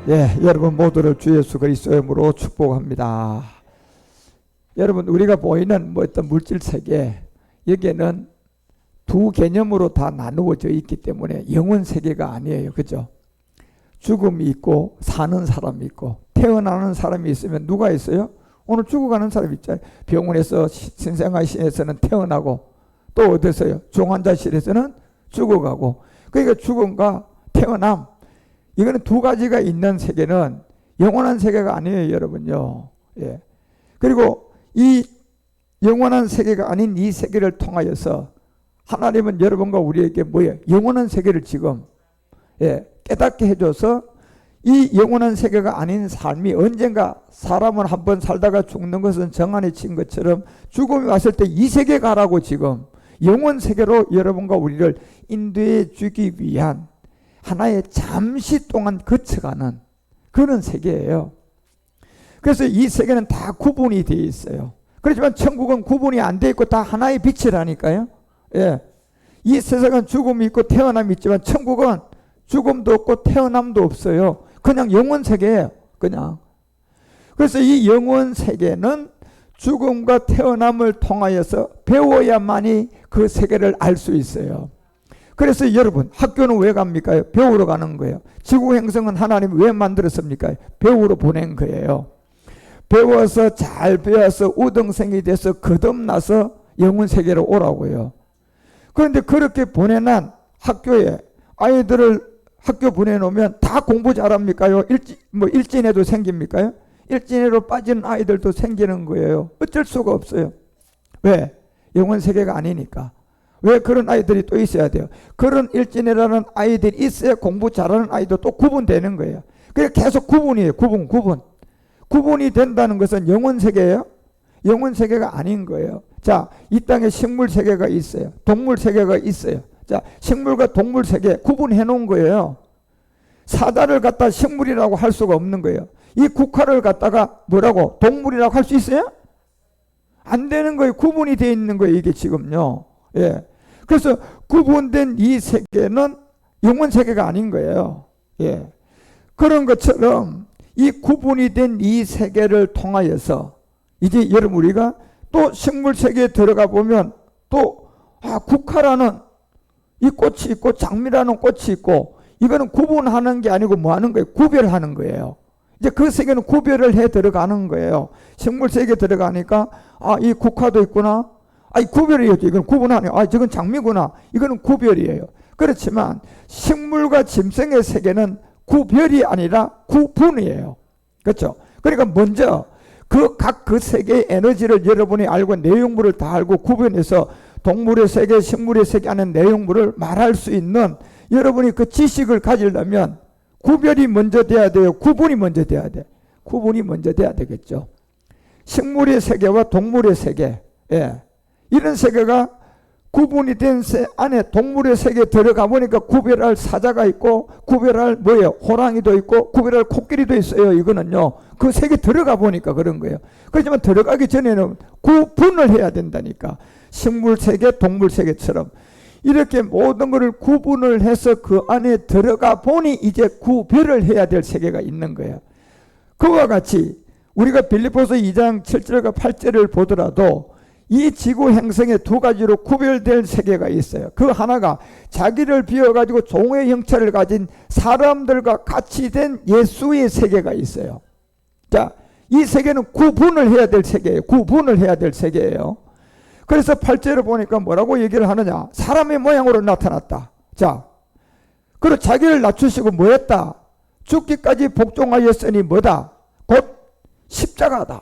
예, 여러분 모두를 주 예수 그리스도의 이름으로 축복합니다. 여러분, 우리가 보이는 어떤 물질 세계, 여기에는 두 개념으로 다 나누어져 있기 때문에 영혼 세계가 아니에요. 그죠? 죽음이 있고 사는 사람이 있고, 태어나는 사람이 있으면 누가 있어요? 오늘 죽어가는 사람이 있잖아요. 병원에서 신생아실에서는 태어나고, 또 어디서요? 중환자실에서는 죽어가고. 그러니까 죽음과 태어남, 이거는 두 가지가 있는 세계는 영원한 세계가 아니에요, 여러분요. 예. 그리고 이 영원한 세계가 아닌 이 세계를 통하여서 하나님은 여러분과 우리에게 뭐예요? 영원한 세계를 지금 깨닫게 해줘서 이 영원한 세계가 아닌 삶이, 언젠가 사람은 한번 살다가 죽는 것은 정한이 친 것처럼 죽음이 왔을 때 이 세계 가라고 지금 영원 세계로 여러분과 우리를 인도해 주기 위한 하나의 잠시 동안 거쳐가는 그런 세계예요. 그래서 이 세계는 다 구분이 되어 있어요. 그렇지만 천국은 구분이 안 되어 있고 다 하나의 빛이라니까요. 예. 이 세상은 죽음이 있고 태어남이 있지만 천국은 죽음도 없고 태어남도 없어요. 그냥 영원 세계예요. 그냥. 그래서 이 영원 세계는 죽음과 태어남을 통하여서 배워야만이 그 세계를 알 수 있어요. 그래서 여러분, 학교는 왜 갑니까? 배우러 가는 거예요. 지구 행성은 하나님이 왜 만들었습니까? 배우러 보낸 거예요. 배워서 잘 배워서 우등생이 돼서 거듭나서 영혼 세계로 오라고요. 그런데 그렇게 보내난 학교에 아이들을 학교 보내놓으면 다 공부 잘합니까요? 일진에도 생깁니까요? 일진에로 빠지는 아이들도 생기는 거예요. 어쩔 수가 없어요. 왜? 영혼 세계가 아니니까. 왜 그런 아이들이 또 있어야 돼요? 그런 일진이라는 아이들이 있어야 공부 잘하는 아이도 또 구분되는 거예요. 그래서 계속 구분이에요. 구분이 된다는 것은 영혼 세계예요? 영혼 세계가 아닌 거예요. 자, 이 땅에 식물 세계가 있어요. 동물 세계가 있어요. 자, 식물과 동물 세계 구분해 놓은 거예요. 사자를 갖다 식물이라고 할 수가 없는 거예요. 이 국화를 갖다가 뭐라고? 동물이라고 할 수 있어요? 안 되는 거예요. 구분이 되어 있는 거예요. 이게 지금요. 예. 그래서 구분된 이 세계는 영혼 세계가 아닌 거예요. 예. 그런 것처럼 이 구분이 된 이 세계를 통하여서 이제 여러분, 우리가 또 식물 세계에 들어가 보면 또 국화라는 이 꽃이 있고 장미라는 꽃이 있고, 이거는 구분하는 게 아니고 뭐 하는 거예요? 구별하는 거예요. 이제 그 세계는 구별을 해 들어가는 거예요. 식물 세계에 들어가니까 이 국화도 있구나. 이 구별이에요. 이건 구분하네요. 저건 장미구나. 이거는 구별이에요. 그렇지만 식물과 짐승의 세계는 구별이 아니라 구분이에요. 그렇죠? 그러니까 먼저 그 세계의 에너지를 여러분이 알고 내용물을 다 알고 구분해서 동물의 세계, 식물의 세계 하는 내용물을 말할 수 있는 여러분이 그 지식을 가지려면 구별이 먼저 돼야 돼요? 구분이 먼저 돼야 돼? 구분이 먼저 돼야 되겠죠. 식물의 세계와 동물의 세계, 이런 세계가 구분이 된 안에 동물의 세계에 들어가 보니까 구별할 사자가 있고, 구별할 호랑이도 있고, 구별할 코끼리도 있어요. 이거는요, 그 세계에 들어가 보니까 그런 거예요. 그렇지만 들어가기 전에는 구분을 해야 된다니까. 식물 세계, 동물 세계처럼 이렇게 모든 것을 구분을 해서 그 안에 들어가 보니 이제 구별을 해야 될 세계가 있는 거예요. 그와 같이 우리가 빌립보서 2장 7절과 8절을 보더라도 이 지구 행성에 두 가지로 구별될 세계가 있어요. 그 하나가 자기를 비워가지고 종의 형체를 가진 사람들과 같이 된 예수의 세계가 있어요. 자, 이 세계는 구분을 해야 될 세계예요. 구분을 해야 될 세계예요. 그래서 8절을 보니까 뭐라고 얘기를 하느냐? 사람의 모양으로 나타났다. 자, 그리고 자기를 낮추시고 뭐했다? 죽기까지 복종하였으니 뭐다? 곧 십자가다.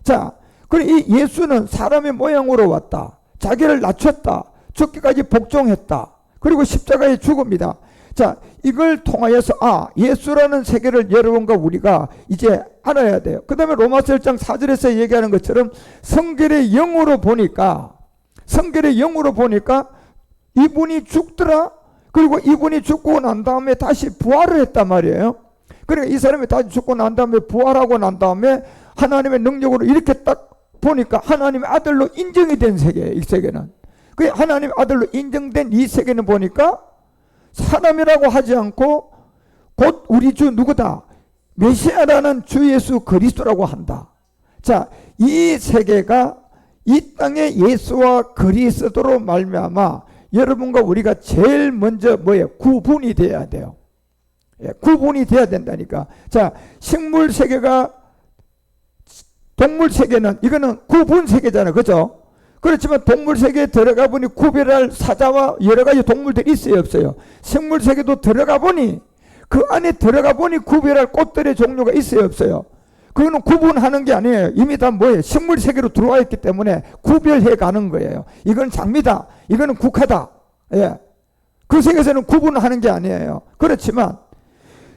자, 그리고 이 예수는 사람의 모양으로 왔다. 자기를 낮췄다. 죽기까지 복종했다. 그리고 십자가에 죽음이다. 자, 이걸 통하여서 예수라는 세계를 여러분과 우리가 이제 알아야 돼요. 그 다음에 로마서 1장 4절에서 얘기하는 것처럼 성결의 영으로 보니까 이분이 죽더라. 그리고 이분이 죽고 난 다음에 다시 부활을 했단 말이에요. 그러니까 이 사람이 다시 죽고 난 다음에 부활하고 난 다음에 하나님의 능력으로 이렇게 딱 보니까 하나님의 아들로 인정이 된 세계예요. 이 세계는. 그 하나님의 아들로 인정된 이 세계는 보니까 사람이라고 하지 않고 곧 우리 주 누구다? 메시아라는 주 예수 그리스도라고 한다. 자, 이 세계가 이 땅에 예수와 그리스도로 말미암아 여러분과 우리가 제일 먼저 뭐예요? 구분이 돼야 돼요. 예, 구분이 돼야 된다니까. 자, 식물 세계가 동물 세계는 이거는 구분 세계잖아요. 그죠? 그렇지만 동물 세계에 들어가 보니 구별할 사자와 여러 가지 동물들이 있어요, 없어요? 식물 세계도 들어가 보니 그 안에 들어가 보니 구별할 꽃들의 종류가 있어요, 없어요? 그거는 구분하는 게 아니에요. 이미 다 뭐예요? 식물 세계로 들어와 있기 때문에 구별해 가는 거예요. 이건 장미다. 이거는 국화다. 예. 그 세계에서는 구분하는 게 아니에요. 그렇지만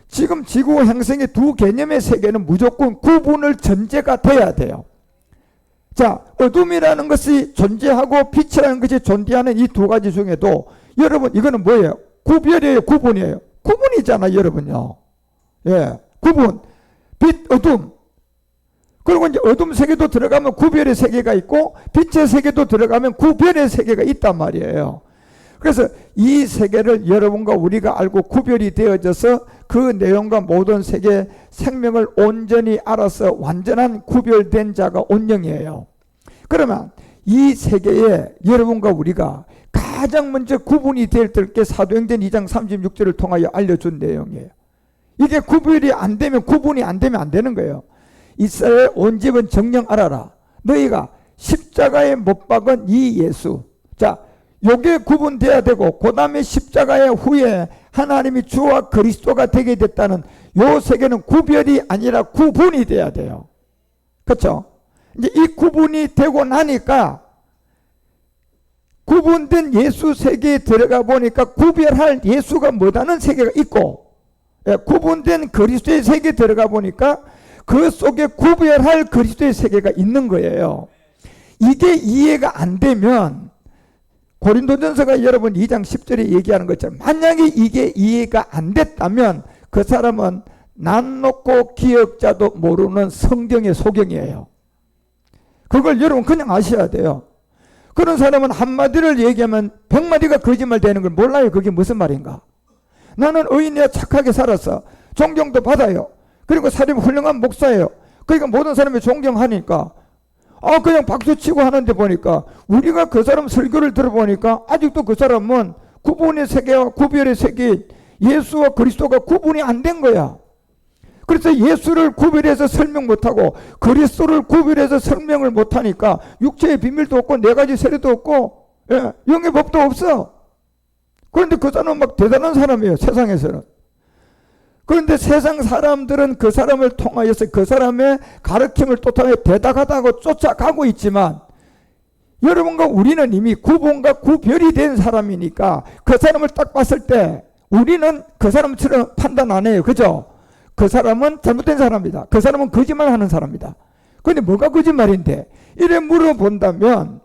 지금 지구 행성의 두 개념의 세계는 무조건 구분을 전제가 돼야 돼요. 자, 어둠이라는 것이 존재하고 빛이라는 것이 존재하는 이 두 가지 중에도 여러분 이거는 뭐예요? 구별이에요, 구분이에요? 구분이잖아요, 여러분요. 예, 구분. 빛, 어둠. 그리고 이제 어둠 세계도 들어가면 구별의 세계가 있고 빛의 세계도 들어가면 구별의 세계가 있단 말이에요. 그래서 이 세계를 여러분과 우리가 알고 구별이 되어져서 그 내용과 모든 세계 생명을 온전히 알아서 완전한 구별된 자가 온영이에요. 그러면 이 세계에 여러분과 우리가 가장 먼저 구분이 될 게 사도행전 2장 36절을 통하여 알려준 내용이에요. 이게 구별이 안 되면 구분이 안 되면 안 되는 거예요. 이스라엘 온 집은 정녕 알아라. 너희가 십자가에 못 박은 이 예수. 자, 요게 구분돼야 되고 그 다음에 십자가의 후에 하나님이 주와 그리스도가 되게 됐다는 요 세계는 구별이 아니라 구분이 돼야 돼요. 그렇죠? 이제 이 구분이 되고 나니까 구분된 예수 세계에 들어가 보니까 구별할 예수가 뭐다는 세계가 있고, 예, 구분된 그리스도의 세계에 들어가 보니까 그 속에 구별할 그리스도의 세계가 있는 거예요. 이게 이해가 안 되면 고린도전서가 여러분 2장 10절에 얘기하는 것처럼 만약에 이게 이해가 안 됐다면 그 사람은 난 놓고 기억자도 모르는 성경의 소경이에요. 그걸 여러분 그냥 아셔야 돼요. 그런 사람은 한마디를 얘기하면 100마디가 거짓말 되는 걸 몰라요. 그게 무슨 말인가. 나는 의인이야 착하게 살았어. 존경도 받아요. 그리고 사람이 훌륭한 목사예요. 그러니까 모든 사람이 존경하니까 그냥 박수치고 하는데 보니까 우리가 그 사람 설교를 들어보니까 아직도 그 사람은 구분의 세계와 구별의 세계 예수와 그리스도가 구분이 안 된 거야. 그래서 예수를 구별해서 설명 못하고 그리스도를 구별해서 설명을 못하니까 육체의 비밀도 없고 네 가지 세례도 없고, 예, 영의 법도 없어. 그런데 그 사람은 막 대단한 사람이에요, 세상에서는. 그런데 세상 사람들은 그 사람을 통하여서 그 사람의 가르침을 쫓아 대답하다고 쫓아가고 있지만 여러분과 우리는 이미 구분과 구별이 된 사람이니까 그 사람을 딱 봤을 때 우리는 그 사람처럼 판단 안 해요. 그죠? 그 사람은 잘못된 사람이다. 그 사람은 거짓말하는 사람이다. 그런데 뭐가 거짓말인데? 이래 물어본다면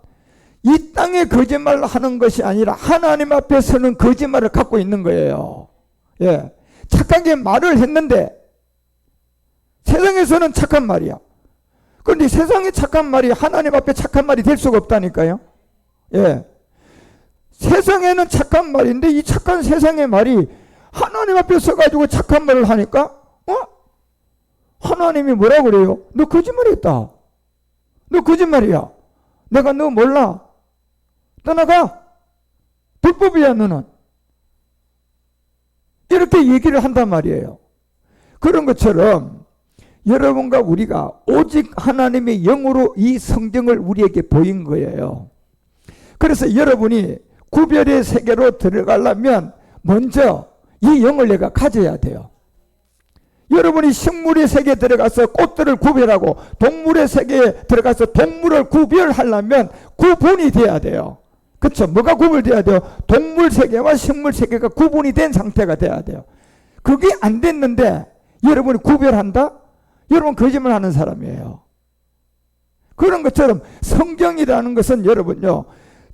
이 땅에 거짓말을 하는 것이 아니라 하나님 앞에서는 거짓말을 갖고 있는 거예요. 예. 착하게 말을 했는데 세상에서는 착한 말이야. 그런데 세상에 착한 말이 하나님 앞에 착한 말이 될 수가 없다니까요. 예. 세상에는 착한 말인데 이 착한 세상의 말이 하나님 앞에 서가지고 착한 말을 하니까 하나님이 뭐라 그래요? 너 거짓말했다. 너 거짓말이야. 내가 너 몰라. 떠나가. 불법이야 너는. 이렇게 얘기를 한단 말이에요. 그런 것처럼 여러분과 우리가 오직 하나님의 영으로 이 성경을 우리에게 보인 거예요. 그래서 여러분이 구별의 세계로 들어가려면 먼저 이 영을 내가 가져야 돼요. 여러분이 식물의 세계에 들어가서 꽃들을 구별하고 동물의 세계에 들어가서 동물을 구별하려면 구분이 돼야 돼요. 그렇죠? 뭐가 구분돼야 돼요? 동물 세계와 식물 세계가 구분이 된 상태가 돼야 돼요. 그게 안 됐는데 여러분이 구별한다? 여러분 거짓말하는 사람이에요. 그런 것처럼 성경이라는 것은 여러분요,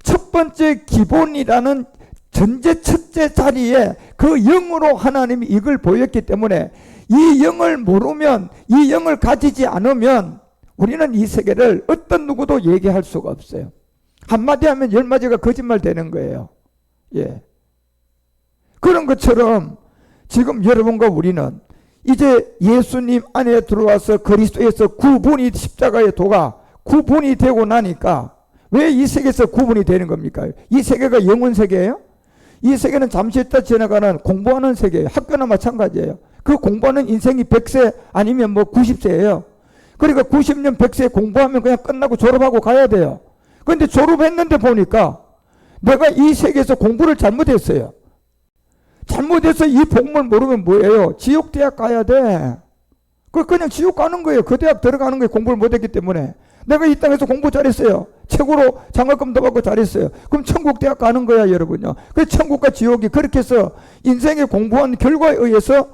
첫 번째 기본이라는 전제 첫째 자리에 그 영으로 하나님이 이걸 보였기 때문에 이 영을 모르면, 이 영을 가지지 않으면 우리는 이 세계를 어떤 누구도 얘기할 수가 없어요. 한마디 하면 10마디가 거짓말 되는 거예요. 예. 그런 그런 것처럼 지금 여러분과 우리는 이제 예수님 안에 들어와서 그리스도에서 구분이, 십자가의 도가 구분이 되고 나니까 왜 이 세계에서 구분이 되는 겁니까? 이 세계가 영혼 세계예요? 이 세계는 잠시 있다 지나가는 공부하는 세계예요. 학교나 마찬가지예요. 그 공부하는 인생이 100세 아니면 뭐 90세예요. 그러니까 90년 100세 공부하면 그냥 끝나고 졸업하고 가야 돼요. 그런데 졸업했는데 보니까 내가 이 세계에서 공부를 잘못했어요. 잘못해서 이 복음을 모르면 뭐예요? 지옥 대학 가야 돼. 그냥 지옥 가는 거예요. 그 대학 들어가는 거예요. 공부를 못했기 때문에. 내가 이 땅에서 공부 잘했어요. 최고로 장학금도 받고 잘했어요. 그럼 천국 대학 가는 거야, 여러분요. 그래서 천국과 지옥이 그렇게 해서 인생에 공부한 결과에 의해서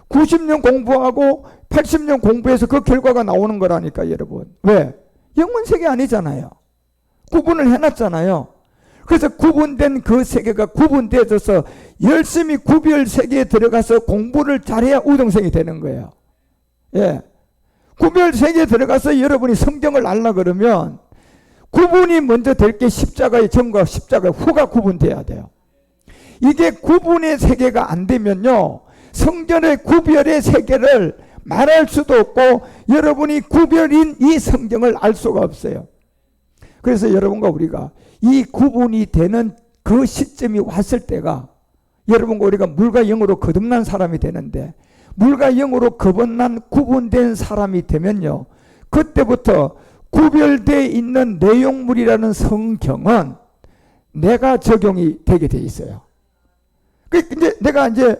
90년 공부하고 80년 공부해서 그 결과가 나오는 거라니까, 여러분. 왜? 영혼세계 아니잖아요. 구분을 해놨잖아요. 그래서 구분된 그 세계가 구분되어져서 열심히 구별 세계에 들어가서 공부를 잘해야 우등생이 되는 거예요. 예. 구별 세계에 들어가서 여러분이 성경을 알라 그러면 구분이 먼저 될 게 십자가의 전과 십자가의 후가 구분돼야 돼요. 이게 구분의 세계가 안 되면요, 성전의 구별의 세계를 말할 수도 없고 여러분이 구별인 이 성경을 알 수가 없어요. 그래서 여러분과 우리가 이 구분이 되는 그 시점이 왔을 때가 여러분과 우리가 물과 영으로 거듭난 사람이 되는데, 물과 영으로 거듭난 구분된 사람이 되면요, 그때부터 구별되어 있는 내용물이라는 성경은 내가 적용이 되게 돼 있어요. 이제 내가 이제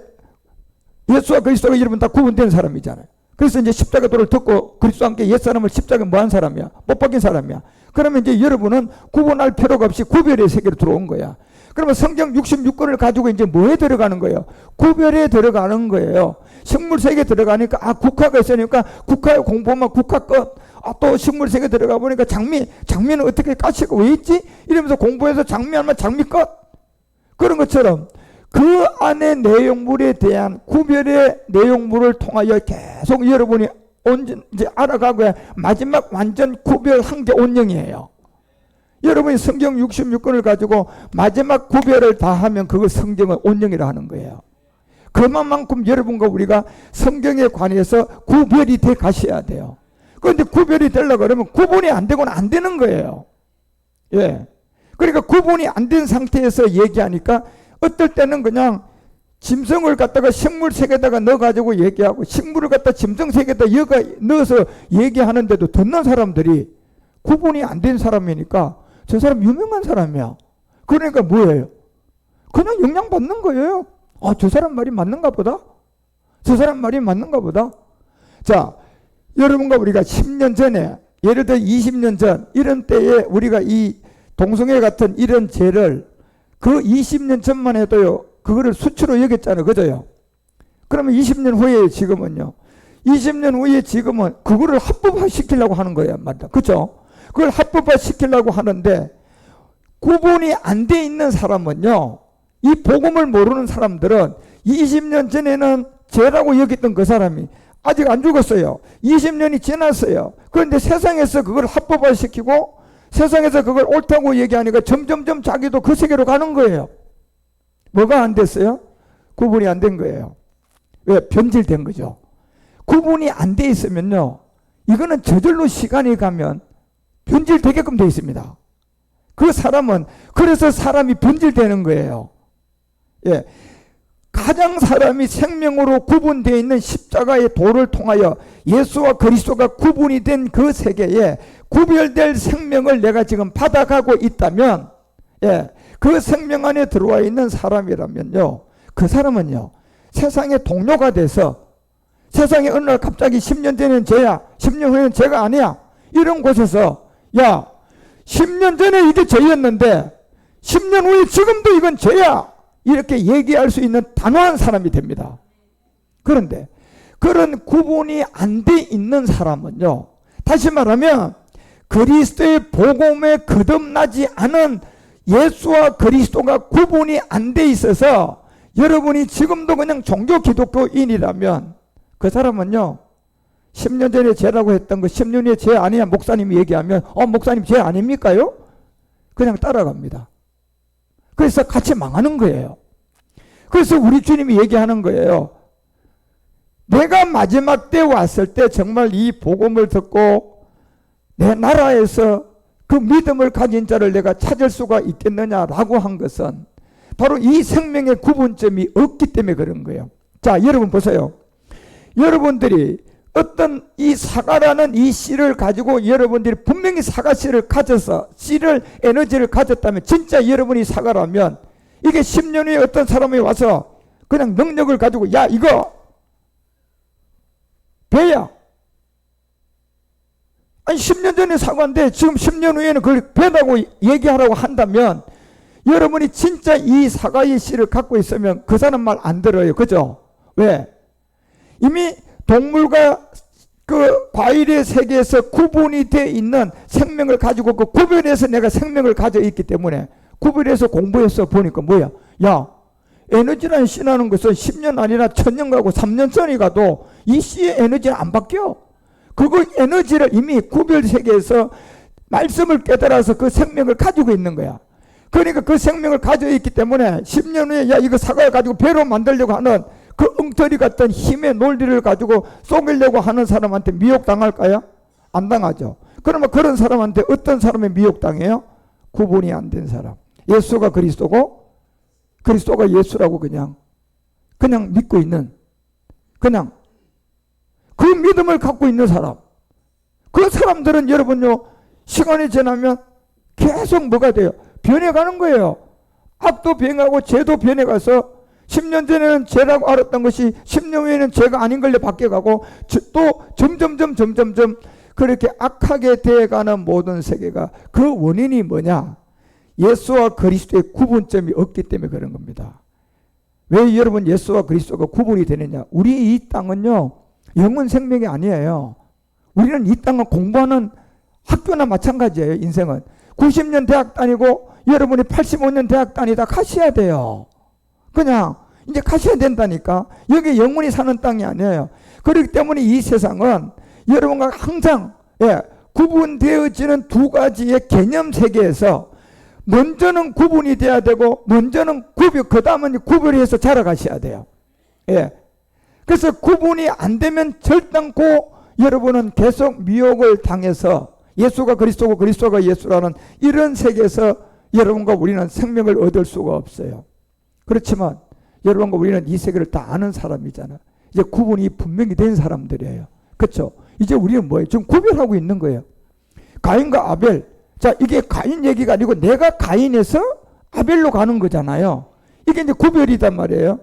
예수와 그리스도가 여러분 다 구분된 사람이잖아요. 그래서 이제 십자가 도를 듣고 그리스도와 함께 옛사람을 십자가에 뭐한 사람이야? 못 박힌 사람이야. 그러면 이제 여러분은 구분할 필요가 없이 구별의 세계로 들어온 거야. 그러면 성경 66권을 가지고 이제 뭐에 들어가는 거예요? 구별에 들어가는 거예요. 식물세계에 들어가니까 국화가 있으니까 국화에 공부하면 국화 끝. 또 식물세계에 들어가 보니까 장미는 어떻게 가시가 왜 있지? 이러면서 공부해서 장미하면 장미 끝. 그런 것처럼 그 안에 내용물에 대한 구별의 내용물을 통하여 계속 여러분이 이제 알아가고 마지막 완전 구별한 게 온영이에요. 여러분이 성경 66권을 가지고 마지막 구별을 다 하면 그거 성경은 온영이라 하는 거예요. 그만큼 여러분과 우리가 성경에 관해서 구별이 돼 가셔야 돼요. 그런데 구별이 되려고 그러면 구분이 안 되고는 안 되는 거예요. 예. 그러니까 구분이 안 된 상태에서 얘기하니까 어떨 때는 그냥 짐승을 갖다가 식물세계에다가 넣어가지고 얘기하고 식물을 갖다 짐승세계에다 넣어서 얘기하는데도 듣는 사람들이 구분이 안 된 사람이니까 저 사람 유명한 사람이야. 그러니까 뭐예요? 그냥 영향받는 거예요. 저 사람 말이 맞는가 보다. 저 사람 말이 맞는가 보다. 자, 여러분과 우리가 10년 전에, 예를 들어 20년 전 이런 때에 우리가 이 동성애 같은 이런 죄를 그 20년 전만 해도요, 그거를 수치로 여겼잖아요. 그죠요? 그러면 20년 후에 지금은요, 20년 후에 지금은 그거를 합법화 시키려고 하는 거예요. 맞다. 그죠? 그걸 합법화 시키려고 하는데, 구분이 안 돼 있는 사람은요, 이 복음을 모르는 사람들은 20년 전에는 죄라고 여겼던 그 사람이 아직 안 죽었어요. 20년이 지났어요. 그런데 세상에서 그걸 합법화 시키고 세상에서 그걸 옳다고 얘기하니까 점점점 자기도 그 세계로 가는 거예요. 뭐가 안 됐어요? 구분이 안 된 거예요. 왜? 변질된 거죠. 구분이 안 돼 있으면요, 이거는 저절로 시간이 가면 변질되게끔 돼 있습니다. 그 사람은, 그래서 사람이 변질되는 거예요. 예. 가장 사람이 생명으로 구분되어 있는 십자가의 도를 통하여 예수와 그리스도가 구분이 된 그 세계에 구별될 생명을 내가 지금 받아가고 있다면, 예, 그 생명 안에 들어와 있는 사람이라면요, 그 사람은요, 세상의 동료가 돼서 세상에 어느 날 갑자기 10년 전에는 죄야, 10년 후에는 죄가 아니야, 이런 곳에서 야, 10년 전에 이게 죄였는데 10년 후에 지금도 이건 죄야, 이렇게 얘기할 수 있는 단호한 사람이 됩니다. 그런데 그런 구분이 안 돼 있는 사람은요, 다시 말하면 그리스도의 복음에 거듭나지 않은 예수와 그리스도가 구분이 안 돼 있어서 여러분이 지금도 그냥 종교 기독교인이라면 그 사람은요, 10년 전에 죄라고 했던 거 10년 후에 죄 아니야 목사님이 얘기하면 목사님 죄 아닙니까요? 그냥 따라갑니다. 그래서 같이 망하는 거예요. 그래서 우리 주님이 얘기하는 거예요. 내가 마지막 때 왔을 때 정말 이 복음을 듣고 내 나라에서 그 믿음을 가진 자를 내가 찾을 수가 있겠느냐라고 한 것은 바로 이 생명의 구분점이 없기 때문에 그런 거예요. 자, 여러분 보세요. 여러분들이 어떤 이 사과라는 이 씨를 가지고 여러분들이 분명히 사과 씨를 가져서 씨를 에너지를 가졌다면 진짜 여러분이 사과라면 이게 10년 후에 어떤 사람이 와서 그냥 능력을 가지고 야 이거 배야. 아니 10년 전에 사과인데 지금 10년 후에는 그걸 배라고 얘기하라고 한다면 여러분이 진짜 이 사과의 씨를 갖고 있으면 그 사람 말 안 들어요. 그죠? 왜? 이미 동물과 그 과일의 세계에서 구분이 되어 있는 생명을 가지고 그 구별해서 내가 생명을 가져 있기 때문에 구별해서 공부해서 보니까 뭐야? 야, 에너지라는 씨라는 것은 10년 아니라 1000년 가고 3년 전이 가도 이 씨의 에너지는 안 바뀌어. 그거 에너지를 이미 구별 세계에서 말씀을 깨달아서 그 생명을 가지고 있는 거야. 그러니까 그 생명을 가지고 있기 때문에 10년 후에 야 이거 사과를 가지고 배로 만들려고 하는 그 엉터리 같은 힘의 논리를 가지고 속이려고 하는 사람한테 미혹당할까요? 안 당하죠. 그러면 그런 사람한테 어떤 사람이 미혹당해요? 구분이 안 된 사람. 예수가 그리스도고 그리스도가 예수라고 그냥 믿고 있는 그냥 그 믿음을 갖고 있는 사람. 그 사람들은 여러분요 시간이 지나면 계속 뭐가 돼요? 변해가는 거예요. 악도 변하고 죄도 변해가서 10년 전에는 죄라고 알았던 것이 10년 후에는 죄가 아닌 걸로 바뀌어가고 또 점점 그렇게 악하게 되어가는 모든 세계가 그 원인이 뭐냐? 예수와 그리스도의 구분점이 없기 때문에 그런 겁니다. 왜 여러분 예수와 그리스도가 구분이 되느냐? 우리 이 땅은요 영원 생명이 아니에요. 우리는 이 땅은 공부하는 학교나 마찬가지예요. 인생은 90년 대학 다니고 여러분이 85년 대학 다니다 가셔야 돼요. 그냥 이제 가셔야 된다니까. 여기 영원히 사는 땅이 아니에요. 그렇기 때문에 이 세상은 여러분과 항상 구분되어지는 두 가지의 개념 세계에서 먼저는 구분이 돼야 되고 먼저는 그 다음은 구별해서 자라가셔야 돼요. 그래서 구분이 안 되면 절단코 여러분은 계속 미혹을 당해서 예수가 그리스도고 그리스도가 예수라는 이런 세계에서 여러분과 우리는 생명을 얻을 수가 없어요. 그렇지만 여러분과 우리는 이 세계를 다 아는 사람이잖아. 이제 구분이 분명히 된 사람들이에요. 그렇죠? 이제 우리는 뭐예요? 지금 구별하고 있는 거예요. 가인과 아벨. 자, 이게 가인 얘기가 아니고 내가 가인에서 아벨로 가는 거잖아요. 이게 이제 구별이단 말이에요.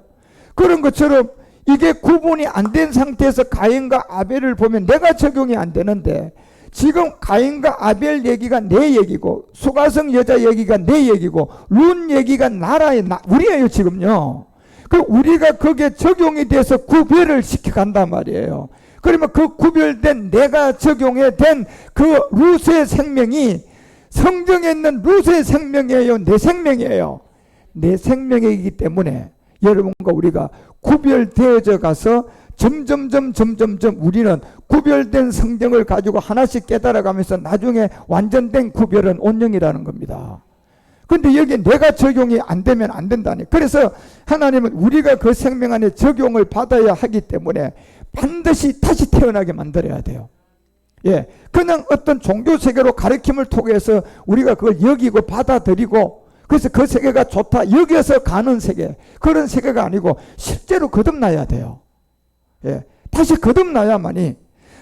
그런 것처럼 이게 구분이 안 된 상태에서 가인과 아벨을 보면 내가 적용이 안 되는데 지금 가인과 아벨 얘기가 내 얘기고 수가성 여자 얘기가 내 얘기고 룬 얘기가 우리예요 지금요. 그 우리가 거기에 적용이 돼서 구별을 시켜간단 말이에요. 그러면 그 구별된 내가 적용해 된 그 룻의 생명이 성경에 있는 룻의 생명이에요? 내 생명이에요? 내 생명이기 때문에 여러분과 우리가 구별되어져 가서 점점 우리는 구별된 성경을 가지고 하나씩 깨달아가면서 나중에 완전된 구별은 온영이라는 겁니다. 근데 여기 내가 적용이 안 되면 안 된다니. 그래서 하나님은 우리가 그 생명 안에 적용을 받아야 하기 때문에 반드시 다시 태어나게 만들어야 돼요. 그냥 어떤 종교 세계로 가르침을 통해서 우리가 그걸 여기고 받아들이고 그래서 그 세계가 좋다 여기서 가는 세계, 그런 세계가 아니고 실제로 거듭나야 돼요. 다시 거듭나야만이.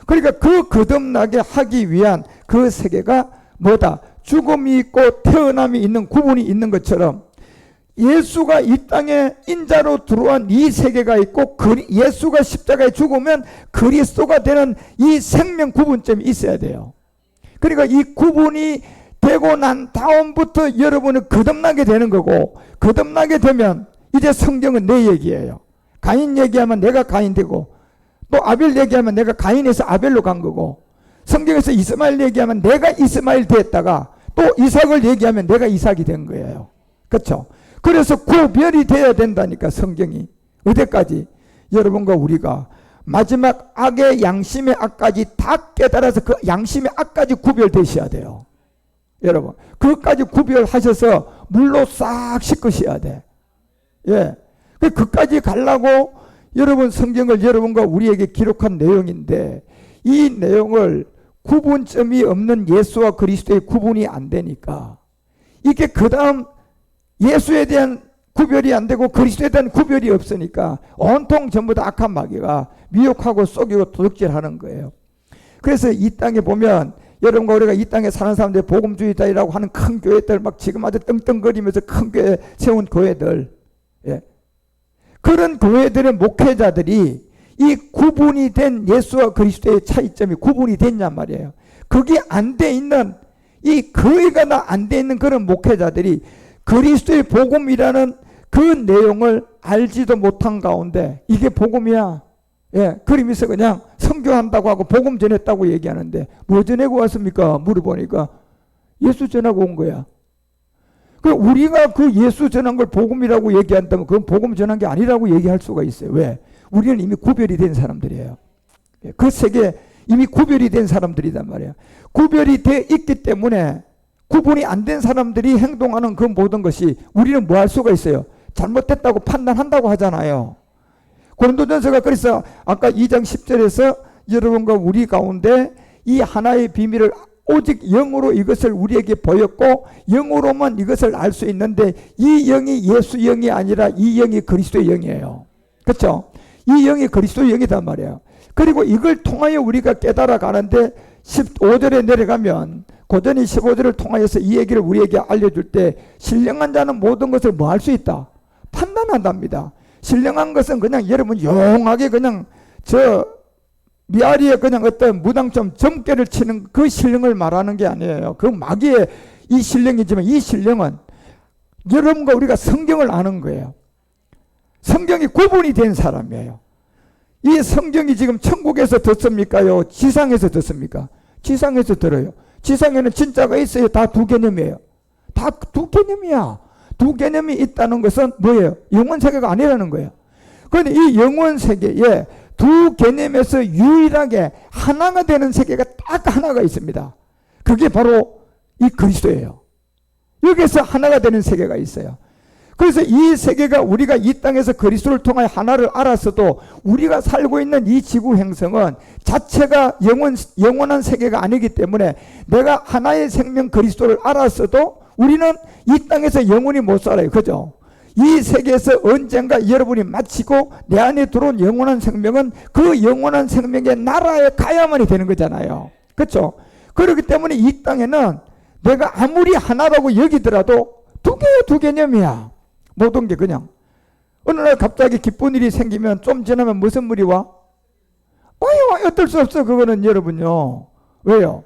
그러니까 그 거듭나게 하기 위한 그 세계가 뭐다? 죽음이 있고 태어남이 있는 구분이 있는 것처럼 예수가 이 땅에 인자로 들어온 이 세계가 있고 예수가 십자가에 죽으면 그리스도가 되는 이 생명 구분점이 있어야 돼요. 그러니까 이 구분이 되고 난 다음부터 여러분은 거듭나게 되는 거고, 거듭나게 되면 이제 성경은 내 얘기예요. 가인 얘기하면 내가 가인 되고, 또 아벨 얘기하면 내가 가인에서 아벨로 간 거고, 성경에서 이스마엘 얘기하면 내가 이스마엘 됐다가 또 이삭을 얘기하면 내가 이삭이 된 거예요. 그렇죠? 그래서 구별이 돼야 된다니까. 성경이 어디까지? 여러분과 우리가 마지막 악의 양심의 악까지 다 깨달아서 그 양심의 악까지 구별되셔야 돼요. 여러분 그것까지 구별하셔서 물로 싹 씻으셔야 돼. 그까지 가려고 여러분 성경을 여러분과 우리에게 기록한 내용인데, 이 내용을 구분점이 없는 예수와 그리스도의 구분이 안 되니까, 이게 그 다음 예수에 대한 구별이 안 되고 그리스도에 대한 구별이 없으니까 온통 전부 다 악한 마귀가 미혹하고 속이고 도둑질하는 거예요. 그래서 이 땅에 보면 여러분과 우리가 이 땅에 사는 사람들이 복음주의자라고 하는 큰 교회들, 막 지금 아주 떵떵거리면서 큰 교회 세운 교회들, 예. 그런 교회들의 목회자들이 이 구분이 된 예수와 그리스도의 차이점이 구분이 됐냔 말이에요. 그게 안 돼 있는, 이 거의가 다 안 돼 있는 그런 목회자들이 그리스도의 복음이라는 그 내용을 알지도 못한 가운데 이게 복음이야, 예, 그러면서 그냥 선교한다고 하고 복음 전했다고 얘기하는데, 뭐 전하고 왔습니까? 물어보니까 예수 전하고 온 거야. 그 우리가 그 예수 전한 걸 복음이라고 얘기한다면 그건 복음 전한 게 아니라고 얘기할 수가 있어요. 왜? 우리는 이미 구별이 된 사람들이에요. 그 세계 이미 구별이 된 사람들이단 말이에요. 구별이 돼 있기 때문에 구분이 안 된 사람들이 행동하는 그 모든 것이 우리는 뭐 할 수가 있어요? 잘못됐다고 판단한다고 하잖아요. 고린도전서가 그래서 아까 2장 10절에서 여러분과 우리 가운데 이 하나의 비밀을 오직 영으로 이것을 우리에게 보였고 영으로만 이것을 알 수 있는데, 이 영이 예수 영이 아니라 이 영이 그리스도의 영이에요. 그렇죠? 이 영이 그리스도의 영이단 말이에요. 그리고 이걸 통하여 우리가 깨달아 가는데 15절에 내려가면 고전이 15절을 통하여서 이 얘기를 우리에게 알려줄 때, 신령한 자는 모든 것을 뭐 할 수 있다? 판단한답니다. 신령한 것은 그냥 여러분 용하게 그냥 저 미아리에 그냥 어떤 무당처럼 점괘를 치는 그 신령을 말하는 게 아니에요. 그 마귀의 이 신령이지만, 이 신령은 여러분과 우리가 성경을 아는 거예요. 성경이 구분이 된 사람이에요. 이 성경이 지금 천국에서 듣습니까요? 지상에서 듣습니까? 지상에서 들어요. 지상에는 진짜가 있어요? 다 두 개념이에요. 다 두 개념이야. 두 개념이 있다는 것은 뭐예요? 영원 세계가 아니라는 거예요. 그런데 이 영원 세계에 두 개념에서 유일하게 하나가 되는 세계가 딱 하나가 있습니다. 그게 바로 이 그리스도예요. 여기서 하나가 되는 세계가 있어요. 그래서 이 세계가, 우리가 이 땅에서 그리스도를 통하여 하나를 알았어도 우리가 살고 있는 이 지구 행성은 자체가 영원한 세계가 아니기 때문에 내가 하나의 생명 그리스도를 알았어도 우리는 이 땅에서 영원히 못 살아요. 그죠? 이 세계에서 언젠가 여러분이 마치고 내 안에 들어온 영원한 생명은 그 영원한 생명의 나라에 가야만이 되는 거잖아요. 그렇죠? 그렇기 때문에 이 땅에는 내가 아무리 하나라고 여기더라도 두 개념이야. 모든 게 그냥. 어느 날 갑자기 기쁜 일이 생기면 좀 지나면 무슨 물이 와? 와요. 어쩔 수 없어. 그거는 여러분요. 왜요?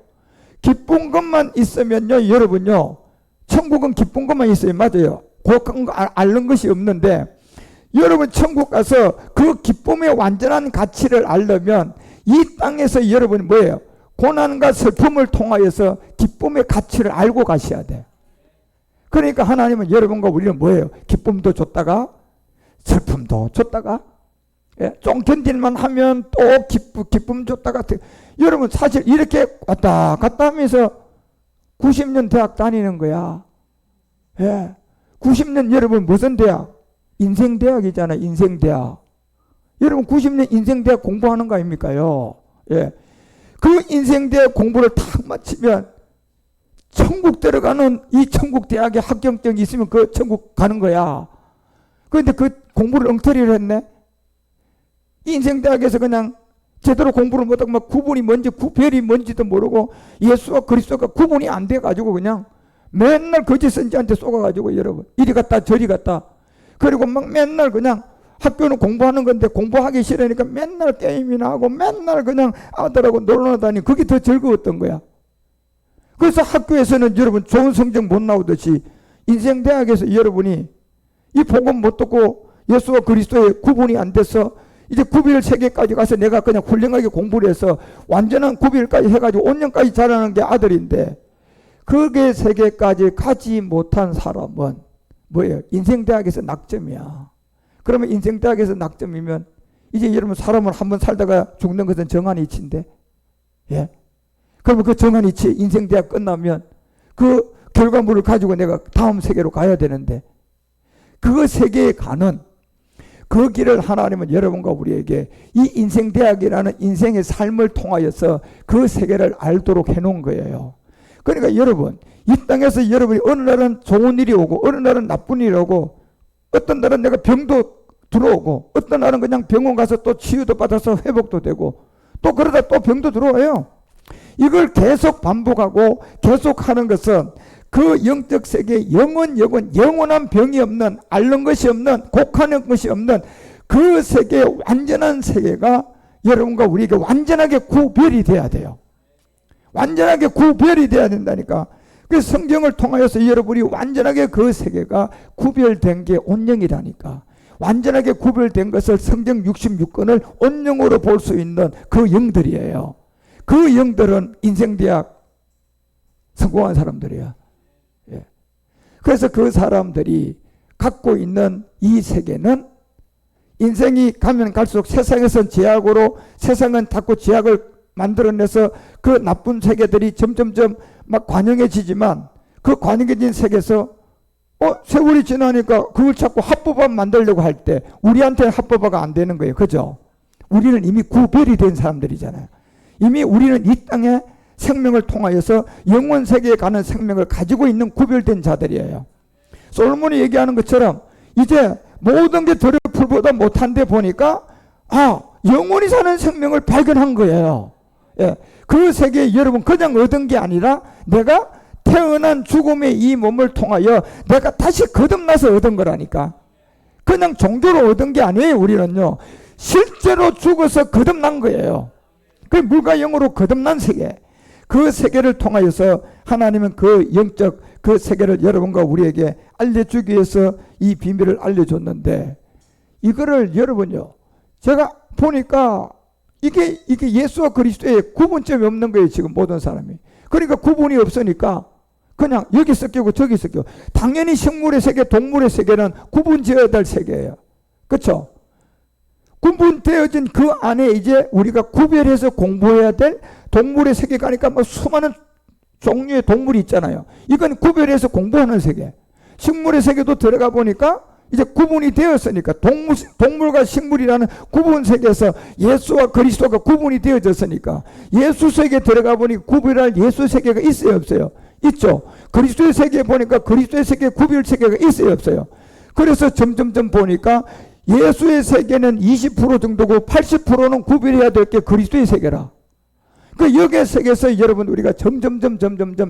기쁜 것만 있으면요, 여러분요, 천국은 기쁜 것만 있어요. 맞아요. 고약한 거 앓는 것이 없는데, 여러분 천국 가서 그 기쁨의 완전한 가치를 알려면 이 땅에서 여러분이 뭐예요? 고난과 슬픔을 통하여서 기쁨의 가치를 알고 가셔야 돼. 그러니까 하나님은 여러분과 우리는 뭐예요? 기쁨도 줬다가 슬픔도 줬다가, 예? 좀 견딜만 하면 또 기쁨 줬다가. 여러분 사실 이렇게 왔다 갔다 하면서 90년 대학 다니는 거야. 예. 90년 여러분 무슨 대학? 인생대학이잖아. 인생대학. 여러분 90년 인생대학 공부하는 거 아닙니까요? 예. 그 인생대학 공부를 탁 마치면 천국 들어가는, 이 천국 대학에 합격증이 있으면 그 천국 가는 거야. 그런데 그 공부를 엉터리를 했네. 인생대학에서 그냥 제대로 공부를 못하고 막 구분이 뭔지 구별이 뭔지도 모르고 예수와 그리스도가 구분이 안 돼가지고 그냥 맨날 거짓 선지한테 쏘가가지고 여러분 이리 갔다 저리 갔다, 그리고 막 맨날 그냥 학교는 공부하는 건데 공부하기 싫으니까 맨날 게임이나 하고 맨날 그냥 아들하고 놀러 다니고 그게 더 즐거웠던 거야. 그래서 학교에서는 여러분 좋은 성적 못 나오듯이 인생대학에서 여러분이 이 복음 못 듣고 예수와 그리스도의 구분이 안 돼서 이제 9일 세계까지 가서 내가 그냥 훌륭하게 공부를 해서 완전한 9일까지 해가지고 5년까지 자라는 게 아들인데, 그게 세계까지 가지 못한 사람은 뭐예요? 인생대학에서 낙점이야. 그러면 인생대학에서 낙점이면 이제 여러분 사람은 한번 살다가 죽는 것은 정한 이치인데, 예? 그러면 그 정한 이치 인생대학 끝나면 그 결과물을 가지고 내가 다음 세계로 가야 되는데, 그 세계에 가는 그 길을 하나님은 여러분과 우리에게 이 인생대학이라는 인생의 삶을 통하여서 그 세계를 알도록 해놓은 거예요. 그러니까 여러분, 이 땅에서 여러분이 어느 날은 좋은 일이 오고 어느 날은 나쁜 일이 오고 어떤 날은 내가 병도 들어오고 어떤 날은 그냥 병원 가서 또 치유도 받아서 회복도 되고 또 그러다 또 병도 들어와요. 이걸 계속 반복하고 계속하는 것은 그 영적 세계에 영원한 병이 없는, 앓는 것이 없는, 곡하는 것이 없는 그 세계의 완전한 세계가 여러분과 우리에게 완전하게 구별이 돼야 돼요. 완전하게 구별이 돼야 된다니까. 그 성경을 통하여서 여러분이 완전하게 그 세계가 구별된 게 온영이라니까. 완전하게 구별된 것을 성경 66권을 온영으로 볼 수 있는 그 영들이에요. 그 영들은 인생대학 성공한 사람들이야. 예. 그래서 그 사람들이 갖고 있는 이 세계는 인생이 가면 갈수록 세상에선 제약으로 세상은 자꾸 제약을 만들어내서 그 나쁜 세계들이 점점점 막 관영해지지만 그 관영해진 세계에서 세월이 지나니까 그걸 자꾸 합법화 만들려고 할 때 우리한테는 합법화가 안 되는 거예요. 그죠? 우리는 이미 구별이 된 사람들이잖아요. 이미 우리는 이 땅에 생명을 통하여서 영원 세계에 가는 생명을 가지고 있는 구별된 자들이에요. 솔로몬이 얘기하는 것처럼 이제 모든 게 들풀보다 못한데 보니까 영원히 사는 생명을 발견한 거예요. 예, 그 세계에 여러분 그냥 얻은 게 아니라 내가 태어난 죽음의 이 몸을 통하여 내가 다시 거듭나서 얻은 거라니까. 그냥 종교로 얻은 게 아니에요. 우리는요 실제로 죽어서 거듭난 거예요. 그 물과 영으로 거듭난 세계, 그 세계를 통하여서 하나님은 그 영적 그 세계를 여러분과 우리에게 알려주기 위해서 이 비밀을 알려줬는데, 이거를 여러분요 제가 보니까 이게 예수와 그리스도의 구분점이 없는 거예요. 지금 모든 사람이. 그러니까 구분이 없으니까 그냥 여기 섞이고 저기 섞이고. 당연히 식물의 세계, 동물의 세계는 구분지어야 될 세계예요. 그렇죠? 구분되어진 그 안에 이제 우리가 구별해서 공부해야 될 동물의 세계가니까 뭐 수많은 종류의 동물이 있잖아요. 이건 구별해서 공부하는 세계. 식물의 세계도 들어가 보니까 이제 구분이 되었으니까 동물과 식물이라는 구분 세계에서 예수와 그리스도가 구분이 되어졌으니까 예수 세계에 들어가 보니 구별할 예수 세계가 있어요 없어요? 있죠. 그리스도의 세계에 보니까 그리스도의 세계 구별 세계가 있어요 없어요? 그래서 점점점 보니까 예수의 세계는 20% 정도고 80%는 구별해야 될 게 그리스도의 세계라. 그 여기의 세계에서 여러분 우리가 점점점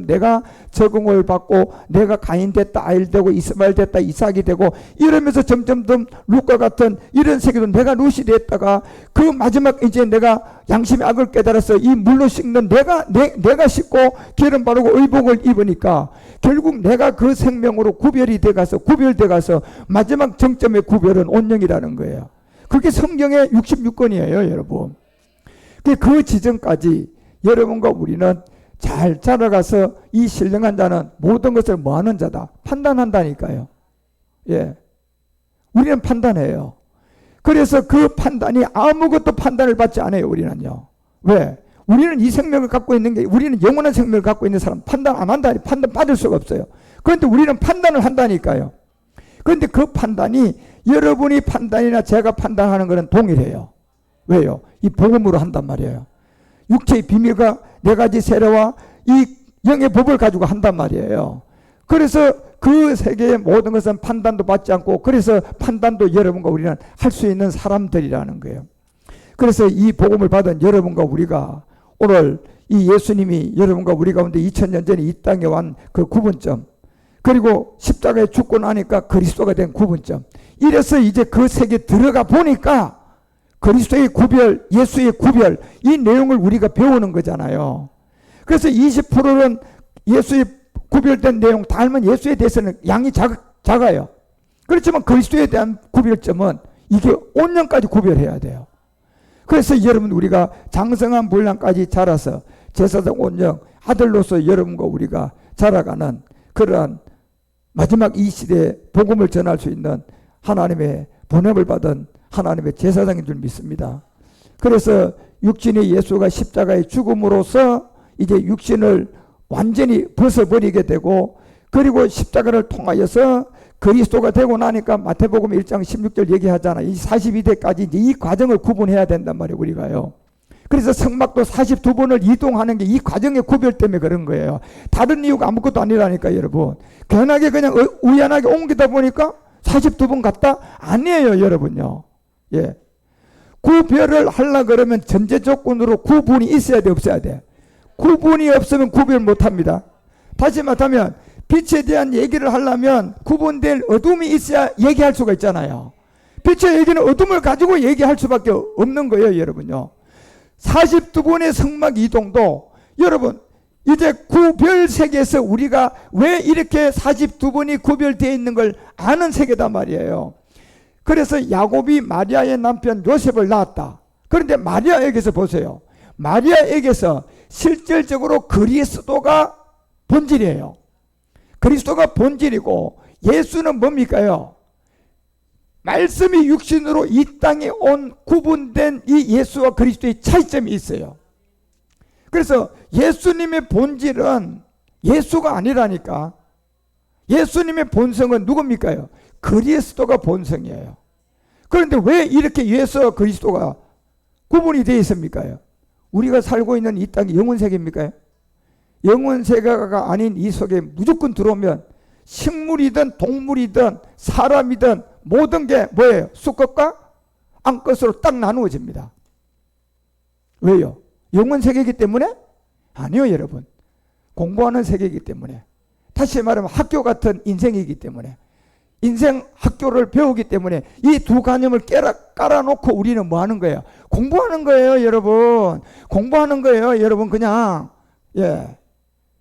내가 적응을 받고 내가 가인 됐다 아일 되고 이스마엘 됐다 이삭이 되고 이러면서 점점점 룻과 같은 이런 세계도 내가 룻이 됐다가 그 마지막 이제 내가 양심의 악을 깨달아서 이 물로 씻는 내가 씻고 기름 바르고 의복을 입으니까 결국 내가 그 생명으로 구별돼 가서 마지막 정점의 구별은 온영이라는 거예요. 그게 성경의 66권이에요 여러분. 그 지점까지 여러분과 우리는 잘 자라가서 이 신령한 자는 모든 것을 뭐하는 자다? 판단한다니까요. 예, 우리는 판단해요. 그래서 그 판단이 아무것도 판단을 받지 않아요. 우리는요. 왜? 우리는 이 생명을 갖고 있는 게 우리는 영원한 생명을 갖고 있는 사람 판단 안 한다니 판단 받을 수가 없어요. 그런데 우리는 판단을 한다니까요. 그런데 그 판단이 여러분이 판단이나 제가 판단하는 것은 동일해요. 왜요? 이 복음으로 한단 말이에요. 육체의 비밀과 네 가지 세례와 이 영의 법을 가지고 한단 말이에요. 그래서 그 세계의 모든 것은 판단도 받지 않고 그래서 판단도 여러분과 우리는 할 수 있는 사람들이라는 거예요. 그래서 이 복음을 받은 여러분과 우리가 오늘 이 예수님이 여러분과 우리 가운데 2000년 전에 이 땅에 완 그 구분점, 그리고 십자가에 죽고 나니까 그리스도가 된 구분점, 이래서 이제 그 세계에 들어가 보니까 그리스도의 구별, 예수의 구별, 이 내용을 우리가 배우는 거잖아요. 그래서 20%는 예수의 구별된 내용 다 알면 예수에 대해서는 양이 작아요. 그렇지만 그리스도에 대한 구별점은 이게 온영까지 구별해야 돼요. 그래서 여러분 우리가 장성한 분량까지 자라서 제사장 온영 아들로서 여러분과 우리가 자라가는 그러한 마지막 이 시대에 복음을 전할 수 있는 하나님의 보냄을 받은 하나님의 제사장인 줄 믿습니다. 그래서 육신의 예수가 십자가의 죽음으로써 이제 육신을 완전히 벗어버리게 되고, 그리고 십자가를 통하여서 그리스도가 되고 나니까 마태복음 1장 16절 얘기하잖아. 이 42대까지 이 과정을 구분해야 된단 말이에요, 우리가요. 그래서 성막도 42번을 이동하는 게 이 과정의 구별 때문에 그런 거예요. 다른 이유가 아무것도 아니라니까, 여러분. 괜하게 그냥 우연하게 옮기다 보니까 42번 갔다? 아니에요, 여러분요. 예. 구별을 하려고 그러면 전제 조건으로 구분이 있어야 돼, 없어야 돼? 구분이 없으면 구별 못 합니다. 다시 말하면 빛에 대한 얘기를 하려면 구분될 어둠이 있어야 얘기할 수가 있잖아요. 빛의 얘기는 어둠을 가지고 얘기할 수밖에 없는 거예요, 여러분요. 42번의 성막 이동도 여러분 이제 구별 세계에서 우리가 왜 이렇게 42번이 구별되어 있는 걸 아는 세계단 말이에요. 그래서 야곱이 마리아의 남편 요셉을 낳았다. 그런데 마리아에게서 보세요. 마리아에게서 실질적으로 그리스도가 본질이에요. 그리스도가 본질이고 예수는 뭡니까요? 말씀이 육신으로 이 땅에 온 구분된 이 예수와 그리스도의 차이점이 있어요. 그래서 예수님의 본질은 예수가 아니라니까. 예수님의 본성은 누굽니까요? 그리스도가 본성이에요. 그런데 왜 이렇게 예수와 그리스도가 구분이 되어 있습니까? 우리가 살고 있는 이 땅이 영혼세계입니까? 영혼세계가 아닌 이 속에 무조건 들어오면 식물이든 동물이든 사람이든 모든 게 뭐예요? 수컷과 암컷으로 딱 나누어집니다. 왜요? 영혼세계이기 때문에? 아니요, 여러분. 공부하는 세계이기 때문에. 다시 말하면 학교 같은 인생이기 때문에. 인생 학교를 배우기 때문에 이 두 개념을 깔아놓고 우리는 뭐 하는 거예요? 공부하는 거예요, 여러분. 공부하는 거예요, 여러분. 그냥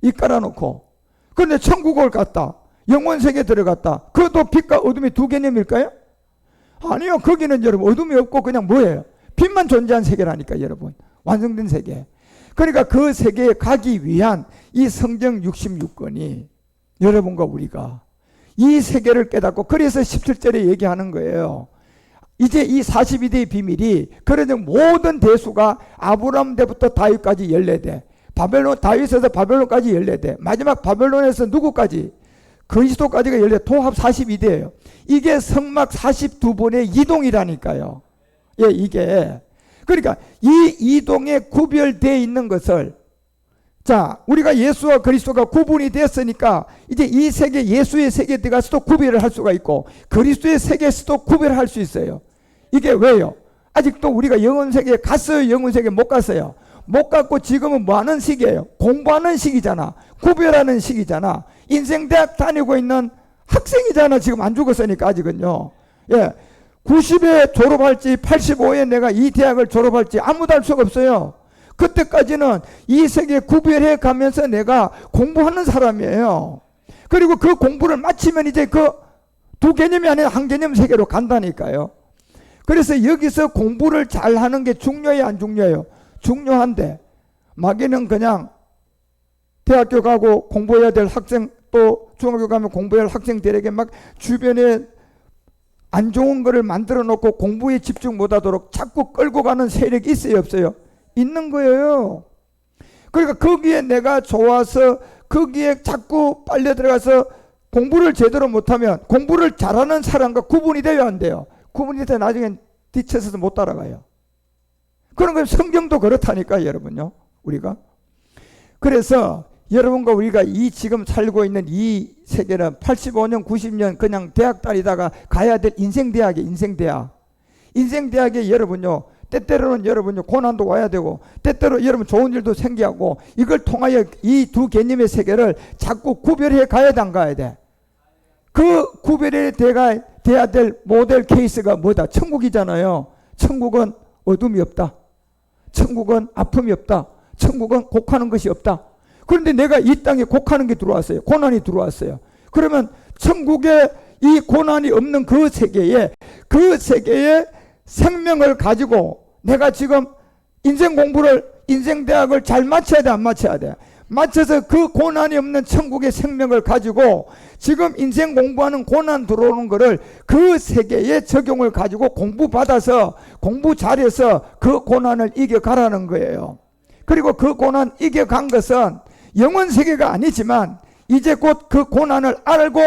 이 깔아놓고. 그런데 천국을 갔다. 영혼세계 들어갔다. 그것도 빛과 어둠이 두 개념일까요? 아니요. 거기는 여러분 어둠이 없고 그냥 뭐예요? 빛만 존재한 세계라니까, 여러분. 완성된 세계. 그러니까 그 세계에 가기 위한 이 성경 66권이 여러분과 우리가 이 세계를 깨닫고, 그래서 17절에 얘기하는 거예요. 이제 이 42대의 비밀이, 그래도 모든 대수가 아브라함 때부터 다윗까지 14대, 다윗에서 바벨론까지 14대, 마지막 바벨론에서 누구까지? 그리스도까지가 14대, 도합 42대예요. 이게 성막 42번의 이동이라니까요. 예, 이게. 그러니까 이 이동에 구별되어 있는 것을, 자, 우리가 예수와 그리스도가 구분이 됐으니까 이제 이 세계, 예수의 세계에 들어가서도 구별을 할 수가 있고 그리스도의 세계에서도 구별을 할 수 있어요. 이게 왜요? 아직도 우리가 영혼세계에 갔어요? 영혼세계에 못 갔어요? 못 갔고 지금은 뭐 하는 시기예요? 공부하는 시기잖아. 구별하는 시기잖아. 인생대학 다니고 있는 학생이잖아. 지금 안 죽었으니까 아직은요. 예, 90에 졸업할지 85에 내가 이 대학을 졸업할지 아무도 알 수가 없어요. 그때까지는 이 세계 구별해 가면서 내가 공부하는 사람이에요. 그리고 그 공부를 마치면 이제 그 두 개념이 아니라 한 개념 세계로 간다니까요. 그래서 여기서 공부를 잘 하는 게 중요해요, 안 중요해요? 중요한데 마귀는 그냥 대학교 가고 공부해야 될 학생, 또 중학교 가면 공부해야 할 학생들에게 막 주변에 안 좋은 거를 만들어 놓고 공부에 집중 못하도록 자꾸 끌고 가는 세력이 있어요, 없어요? 있는 거예요. 그러니까 거기에 내가 좋아서 거기에 자꾸 빨려 들어가서 공부를 제대로 못하면 공부를 잘하는 사람과 구분이 돼야 안 돼요. 구분이 돼 나중엔 뒤쳐서도 못 따라가요. 그런 건 성경도 그렇다니까, 여러분요. 우리가. 그래서 여러분과 우리가 이 지금 살고 있는 이 세계는 85년 90년 그냥 대학 다니다가 가야 될 인생대학이에요. 인생대학에 여러분요, 때때로는 여러분요 고난도 와야 되고 때때로 여러분 좋은 일도 생기고, 이걸 통하여 이 두 개념의 세계를 자꾸 구별해 가야 돼, 안 가야 돼? 그 구별해 돼야 될 모델 케이스가 뭐다? 천국이잖아요. 천국은 어둠이 없다. 천국은 아픔이 없다. 천국은 곡하는 것이 없다. 그런데 내가 이 땅에 곡하는 게 들어왔어요. 고난이 들어왔어요. 그러면 천국에 이 고난이 없는 그 세계에 생명을 가지고 내가 지금 인생 공부를, 인생대학을 잘 마쳐야 돼, 안 마쳐야 돼? 맞춰서 그 고난이 없는 천국의 생명을 가지고 지금 인생 공부하는 고난 들어오는 거를 그 세계에 적용을 가지고 공부받아서 공부 잘해서 그 고난을 이겨가라는 거예요. 그리고 그 고난 이겨간 것은 영혼 세계가 아니지만 이제 곧 그 고난을 알고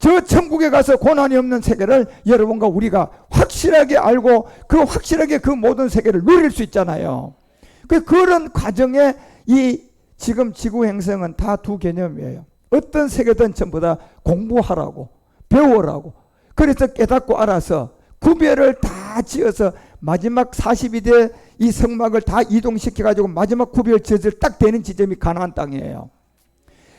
저 천국에 가서 고난이 없는 세계를 여러분과 우리가 확실하게 알고 그 확실하게 그 모든 세계를 누릴 수 있잖아요. 그런 과정에 이 지금 지구 행성은 다 두 개념이에요. 어떤 세계든 전부 다 공부하라고, 배우라고. 그래서 깨닫고 알아서 구별을 다 지어서 마지막 42대 이 성막을 다 이동시켜가지고 마지막 구별 지을 딱 되는 지점이 가나안 땅이에요.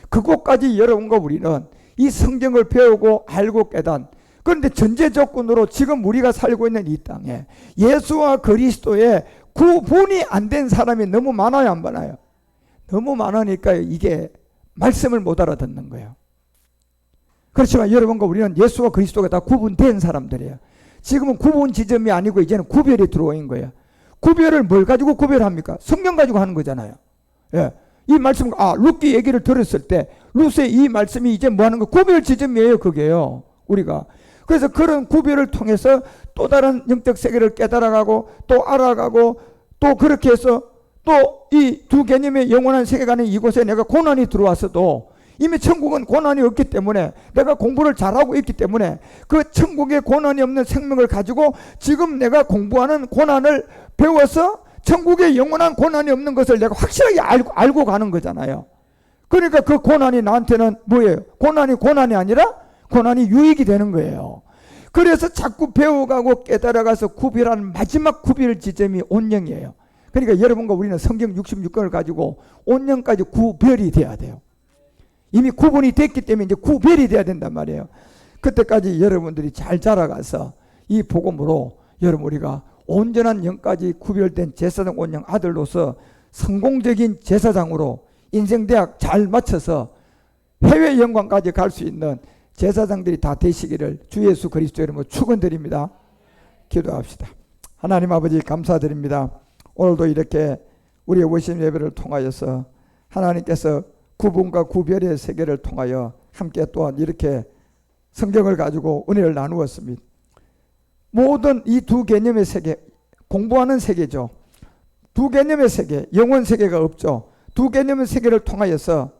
그곳까지 여러분과 우리는 이 성경을 배우고 알고 깨닫. 그런데 전제 조건으로 지금 우리가 살고 있는 이 땅에 예수와 그리스도의 구분이 안 된 사람이 너무 많아요, 안 많아요? 너무 많으니까 이게 말씀을 못 알아듣는 거예요. 그렇지만 여러분과 우리는 예수와 그리스도가 다 구분된 사람들이에요. 지금은 구분 지점이 아니고 이제는 구별이 들어온 거예요. 구별을 뭘 가지고 구별합니까? 성경 가지고 하는 거잖아요. 예. 이 말씀, 룻기 얘기를 들었을 때 룻의 이 말씀이 이제 뭐 하는 거? 구별 지점이에요, 그게요. 우리가. 그래서 그런 구별을 통해서 또 다른 영적 세계를 깨달아가고 또 알아가고 또 그렇게 해서 또 이 두 개념의 영원한 세계가 아닌 이곳에 내가 고난이 들어왔어도 이미 천국은 고난이 없기 때문에 내가 공부를 잘하고 있기 때문에 그 천국에 고난이 없는 생명을 가지고 지금 내가 공부하는 고난을 배워서 천국에 영원한 고난이 없는 것을 내가 확실하게 알고 가는 거잖아요. 그러니까 그 고난이 나한테는 뭐예요? 고난이 아니라 고난이 유익이 되는 거예요. 그래서 자꾸 배워가고 깨달아가서 구별하는 마지막 구별 지점이 온영이에요. 그러니까 여러분과 우리는 성경 66권을 가지고 온영까지 구별이 돼야 돼요. 이미 구분이 됐기 때문에 이제 구별이 돼야 된단 말이에요. 그때까지 여러분들이 잘 자라가서 이 복음으로 여러분 우리가 온전한 영까지 구별된 제사장 온영 아들로서 성공적인 제사장으로 인생대학 잘 마쳐서 해외 영광까지 갈 수 있는 제사장들이 다 되시기를 주 예수 그리스도 이름으로 축원드립니다. 기도합시다. 하나님 아버지 감사드립니다. 오늘도 이렇게 우리의 워십 예배를 통하여서 하나님께서 구분과 구별의 세계를 통하여 함께 또한 이렇게 성경을 가지고 은혜를 나누었습니다. 모든 이 두 개념의 세계, 공부하는 세계죠. 두 개념의 세계, 영원 세계가 없죠. 두 개념의 세계를 통하여서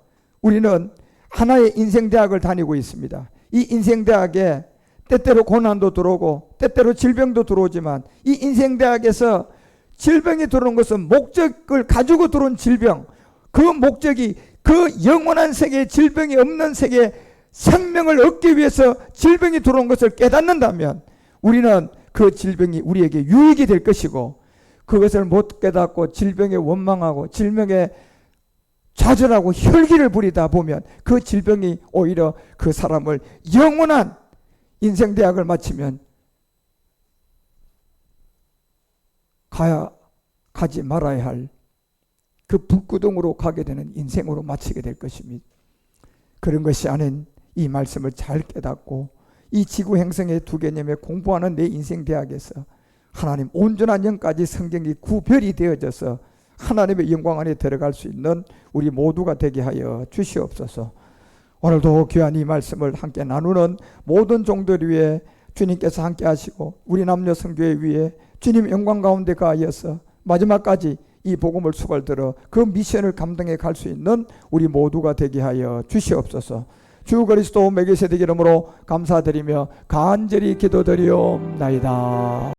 우리는 하나의 인생대학을 다니고 있습니다. 이 인생대학에 때때로 고난도 들어오고 때때로 질병도 들어오지만 이 인생대학에서 질병이 들어오는 것은 목적을 가지고 들어온 질병, 그 목적이 그 영원한 세계에 질병이 없는 세계에 생명을 얻기 위해서 질병이 들어온 것을 깨닫는다면 우리는 그 질병이 우리에게 유익이 될 것이고 그것을 못 깨닫고 질병에 원망하고 질병에 좌절하고 혈기를 부리다 보면 그 질병이 오히려 그 사람을 영원한 인생대학을 마치면 가지 말아야 할 그 불구덩으로 가게 되는 인생으로 마치게 될 것입니다. 그런 것이 아닌 이 말씀을 잘 깨닫고 이 지구 행성의 두 개념에 공부하는 내 인생대학에서 하나님 온전한 영까지 성경이 구별이 되어져서 하나님의 영광 안에 들어갈 수 있는 우리 모두가 되게 하여 주시옵소서. 오늘도 귀한 이 말씀을 함께 나누는 모든 종들 위에 주님께서 함께 하시고 우리 남녀 성교회 위에 주님 영광 가운데 가하여서 마지막까지 이 복음을 수발들어 그 미션을 감당해 갈 수 있는 우리 모두가 되게 하여 주시옵소서. 주 그리스도 멜기세덱 이름으로 감사드리며 간절히 기도드리옵나이다.